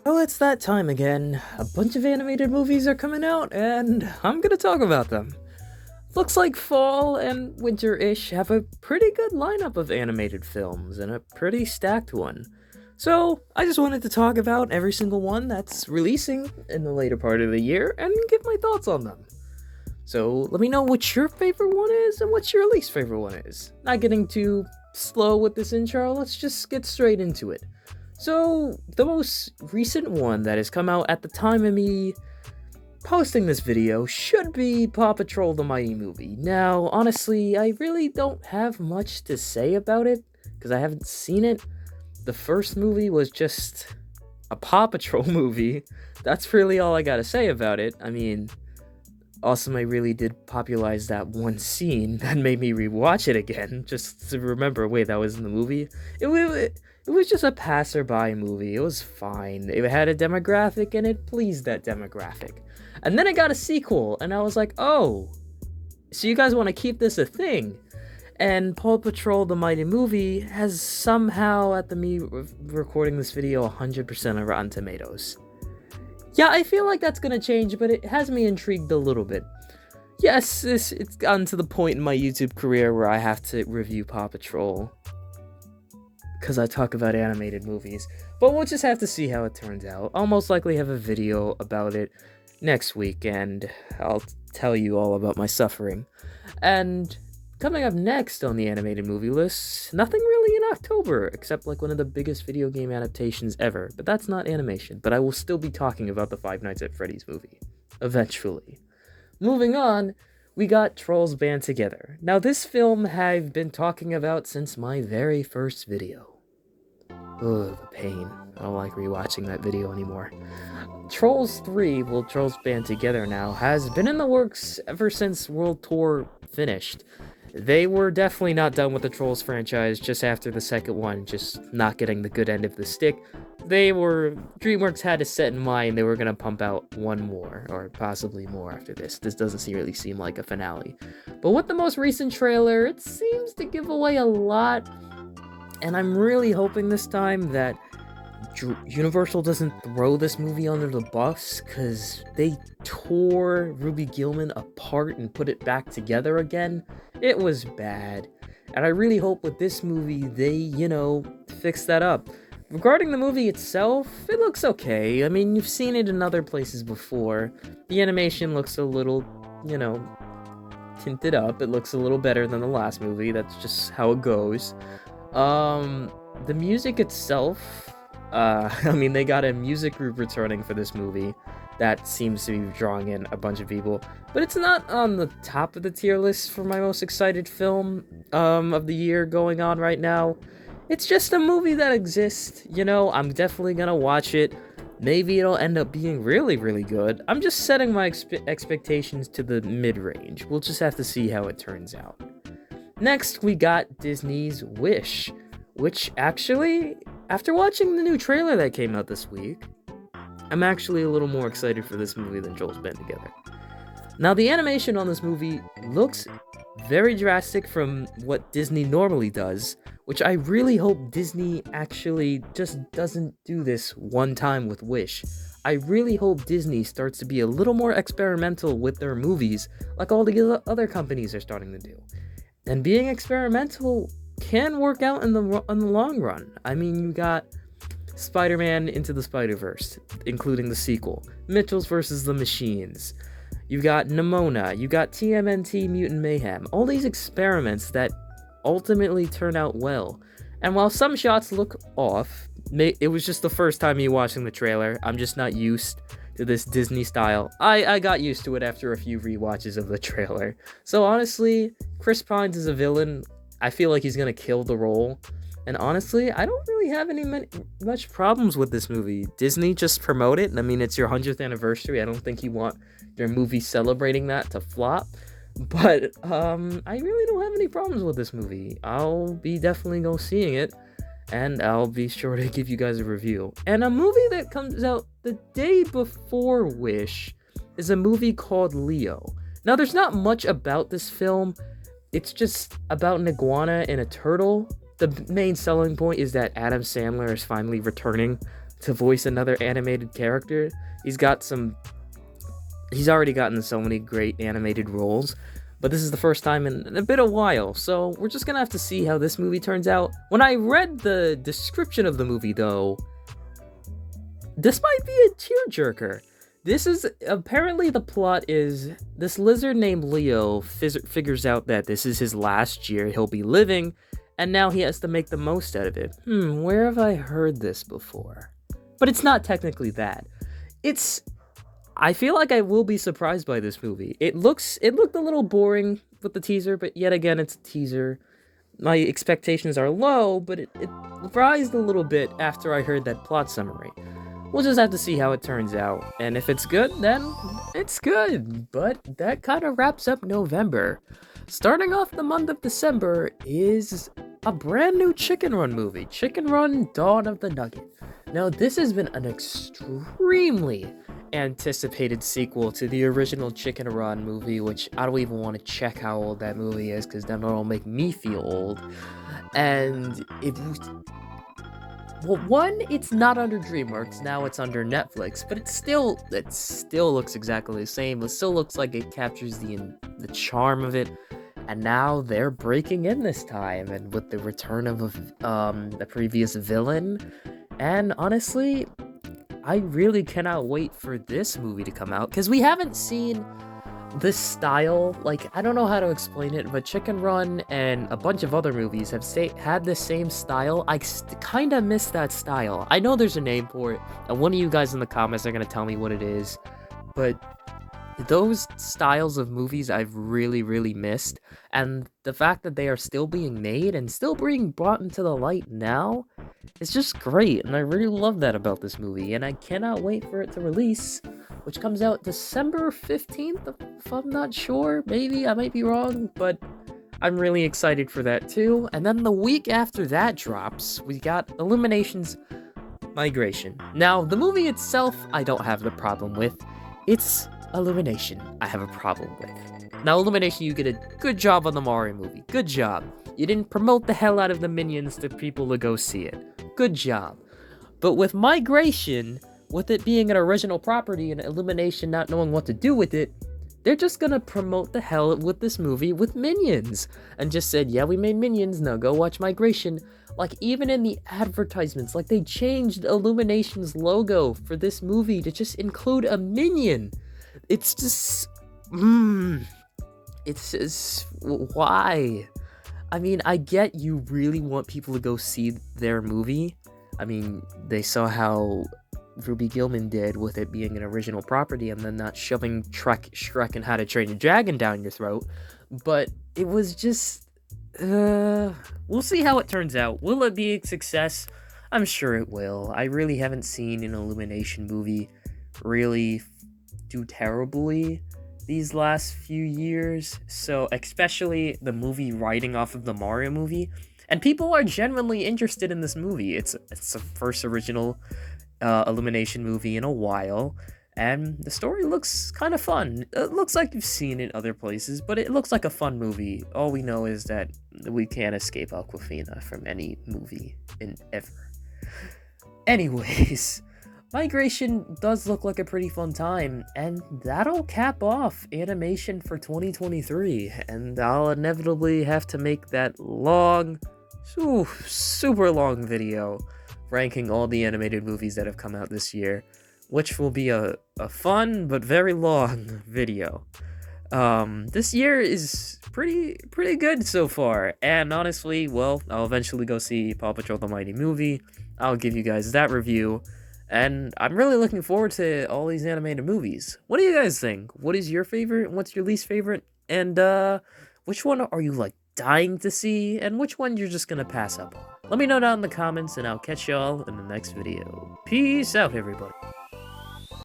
Well, it's that time again. A bunch of animated movies are coming out, and I'm gonna talk about them. Looks like fall and winter-ish have a pretty good lineup of animated films, and a pretty stacked one. So, I just wanted to talk about every single one that's releasing in the later part of the year and give my thoughts on them. So, let me know what your favorite one is and what your least favorite one is. Not getting too slow with this intro, let's just get straight into it. So, the most recent one that has come out at the time of me posting this video should be Paw Patrol the Mighty Movie. Now, honestly, I really don't have much to say about it, because I haven't seen it. The first movie was just a Paw Patrol movie. That's really all I gotta say about it. I mean, Awesome, I really did popularize that one scene that made me rewatch it again, just to remember, wait, that was in the movie? It was just a passerby movie. It was fine. It had a demographic, and it pleased that demographic. And then it got a sequel, and I was like, oh, so you guys want to keep this a thing? And Paw Patrol the Mighty Movie has somehow, at the me recording this video, 100% of Rotten Tomatoes. Yeah, I feel like that's gonna change, but it has me intrigued a little bit. Yes, it's gotten to the point in my YouTube career where I have to review Paw Patrol because I talk about animated movies, but we'll just have to see how it turns out. I'll most likely have a video about it next week, and I'll tell you all about my suffering. And coming up next on the animated movie list, nothing really in October, except like one of the biggest video game adaptations ever, but that's not animation, but I will still be talking about the Five Nights at Freddy's movie, eventually. Moving on, we got Trolls Band Together. Now this film I've been talking about since my very first video. Ugh, the pain. I don't like rewatching that video anymore. Trolls 3, well, Trolls Band Together now, has been in the works ever since World Tour finished. They were definitely not done with the Trolls franchise just after the second one, just not getting the good end of the stick. DreamWorks had it set in mind they were gonna pump out one more, or possibly more after this. This doesn't really seem like a finale. But with the most recent trailer, it seems to give away a lot, and I'm really hoping this time that Universal doesn't throw this movie under the bus, because they tore Ruby Gillman apart and put it back together again. It was bad. And I really hope with this movie they, fix that up. Regarding the movie itself, it looks okay. I mean, you've seen it in other places before. The animation looks a little, tinted up. It looks a little better than the last movie. That's just how it goes. The music itself, they got a music group returning for this movie that seems to be drawing in a bunch of people, but it's not on the top of the tier list for my most excited film of the year going on right now. It's just a movie that exists, I'm definitely gonna watch it. Maybe it'll end up being really, really good. I'm just setting my expectations to the mid-range. We'll just have to see how it turns out. Next, we got Disney's Wish, which actually, after watching the new trailer that came out this week, I'm actually a little more excited for this movie than Trolls Band Together. Now, the animation on this movie looks very drastic from what Disney normally does, which I really hope Disney actually just doesn't do this one time with Wish. I really hope Disney starts to be a little more experimental with their movies, like all the other companies are starting to do. And being experimental can work out in the long run. I mean, you got Spider-Man Into the Spider-Verse, including the sequel, Mitchell's vs. the Machines, you got Nimona, you got TMNT Mutant Mayhem, all these experiments that ultimately turn out well. And while some shots look off, it was just the first time me watching the trailer. I'm just not used to this Disney style. I got used to it after a few rewatches of the trailer. So honestly, Chris Pines is a villain. I feel like he's gonna kill the role. And honestly, I don't really have much problems with this movie. Disney, just promote it. I mean, it's your 100th anniversary. I don't think you want your movie celebrating that to flop. But I really don't have any problems with this movie. I'll be definitely go seeing it, and I'll be sure to give you guys a review. And a movie that comes out the day before Wish is a movie called Leo. Now, there's not much about this film. It's just about an iguana and a turtle. The main selling point is that Adam Sandler is finally returning to voice another animated character. He's got some he's already gotten so many great animated roles, but this is the first time in a bit a while, so we're just gonna have to see how this movie turns out. When I read the description of the movie, though, this might be a tearjerker. This is apparently the plot is this lizard named Leo figures out that this is his last year he'll be living, and now he has to make the most out of it. Where have I heard this before? But it's not technically that. I feel like I will be surprised by this movie. It looked a little boring with the teaser, but yet again, it's a teaser. My expectations are low, but it rised a little bit after I heard that plot summary. We'll just have to see how it turns out, and if it's good, then it's good. But that kind of wraps up November. Starting off the month of December is a brand new Chicken Run movie, Chicken Run: Dawn of the Nugget. Now, this has been an extremely anticipated sequel to the original Chicken Run movie, which I don't even want to check how old that movie is, because then it'll make me feel old. And it's not under DreamWorks, now it's under Netflix, but it still looks exactly the same. It still looks like it captures the charm of it, and now they're breaking in this time, and with the return of the previous villain. And honestly, I really cannot wait for this movie to come out, because we haven't seen this style. Like, I don't know how to explain it, but Chicken Run and a bunch of other movies have had the same style. I kind of miss that style. I know there's a name for it, and one of you guys in the comments are going to tell me what it is, but those styles of movies I've really, really missed, and the fact that they are still being made and still being brought into the light now is just great, and I really love that about this movie, and I cannot wait for it to release, which comes out December 15th, if I'm not sure. Maybe, I might be wrong, but I'm really excited for that too. And then the week after that drops, we got Illumination's Migration. Now, the movie itself, I don't have the problem with. It's Illumination I have a problem with. Now, Illumination, you get a good job on the Mario movie. Good job. You didn't promote the hell out of the Minions to people to go see it. Good job. But with Migration, with it being an original property and Illumination not knowing what to do with it, they're just gonna promote the hell with this movie with Minions. And just said, yeah, we made Minions, now go watch Migration. Like, even in the advertisements, like, they changed Illumination's logo for this movie to just include a Minion. It's just, it's just, why? I mean, I get you really want people to go see their movie. I mean, they saw how Ruby Gillman did with it being an original property and then not shoving Shrek and How to Train Your Dragon down your throat. But it was just, we'll see how it turns out. Will it be a success? I'm sure it will. I really haven't seen an Illumination movie really do terribly these last few years, so especially the movie riding off of the Mario movie, and people are genuinely interested in this movie. It's the first original Illumination movie in a while, and the story looks kind of fun. It looks like you've seen it other places, but it looks like a fun movie. All we know is that we can't escape Awkwafina from any movie in ever. Anyways, Migration does look like a pretty fun time, and that'll cap off animation for 2023, and I'll inevitably have to make that long, super long video ranking all the animated movies that have come out this year, which will be a fun but very long video. This year is pretty good so far, and honestly, well, I'll eventually go see Paw Patrol: The Mighty Movie. I'll give you guys that review. And I'm really looking forward to all these animated movies. What do you guys think? What is your favorite? What's your least favorite? And which one are you like dying to see? And which one you're just gonna pass up on? Let me know down in the comments, and I'll catch y'all in the next video. Peace out, everybody.